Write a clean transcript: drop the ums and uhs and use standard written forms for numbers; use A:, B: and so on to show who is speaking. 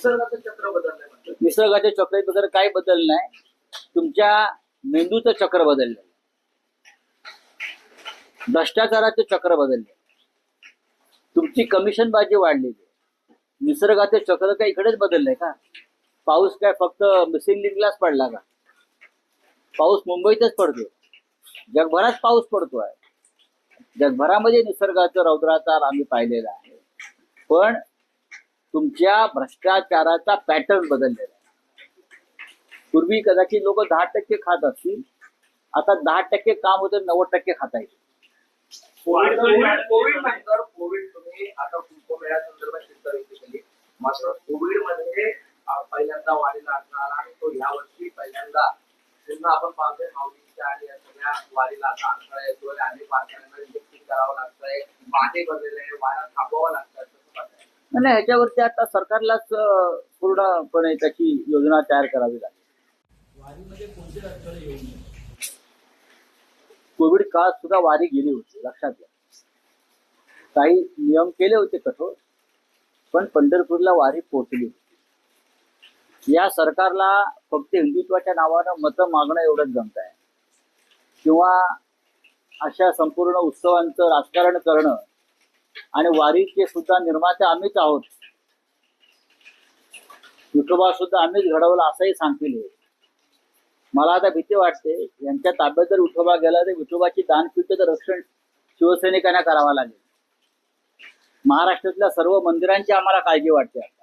A: निसर्गाचं चक्र बदललंय म्हणतात.
B: निसर्गाच्या चक्रात वगैरे काही बदल नाही, तुमच्या मेंदूचं चक्र बदललं, भ्रष्टाचाराचे चक्र बदलले, तुमची कमिशनबाजी वाढलेली. निसर्गाचे चक्र काय इकडेच बदललंय का? पाऊस काय फक्त मिसिंग लिंकलाच पडला का? पाऊस मुंबईतच पडतो, जगभरात पाऊस पडतोय. जगभरामध्ये निसर्गाचं रौद्राचार आम्ही पाहिलेला आहे. पण तुमच्या भ्रष्टाचाराचा पॅटर्न बदललेला आहे. पूर्वी कदाचित लोक 10% खात असतील, आता 10% काम होतं, 90% खाता येईल.
A: कोविड नंतर तुम्ही आता कुंभमेळ्या संदर्भात चिंता व्यक्त केली, मात्र कोविड मध्ये पहिल्यांदा वारीला असणार आणि तो ह्या वर्षी पहिल्यांदा पुन्हा आपण पाहतोय माऊलींच्या आणि या सगळ्या वारीला आता अडथळा येतोय. अनेक वारकऱ्यांना इंजेक्शन करावं लागतंय, वाटे बदलले, वारा थांबवावं लागतात.
B: नाही, ह्याच्यावरती आता सरकारलाच पूर्णपणे त्याची योजना तयार करावी लागेल.
A: वारीमध्ये कोणते अडथळे येऊ नये.
B: कोविड काळात सुद्धा वारी गेली होती, लक्षात घ्या. काही नियम केले होते कठोर, पण पंढरपूरला वारी पोहोचली होती. या सरकारला फक्त हिंदुत्वाच्या नावानं मतं मागणं एवढंच जमत आहे, किंवा अशा संपूर्ण उत्सवांचं राजकारण करणं. आणि वारीचे सुद्धा निर्माते आम्हीच आहोत, विठोबा सुद्धा आम्हीच घडवला असंही सांगतील. मला आता भीती वाटते, यांच्या ताब्यात जर विठोबा गेला तर विठोबाची दानपीठाचं रक्षण शिवसैनिकांना करावं लागेल. महाराष्ट्रातल्या सर्व मंदिरांची आम्हाला काळजी वाटते आता.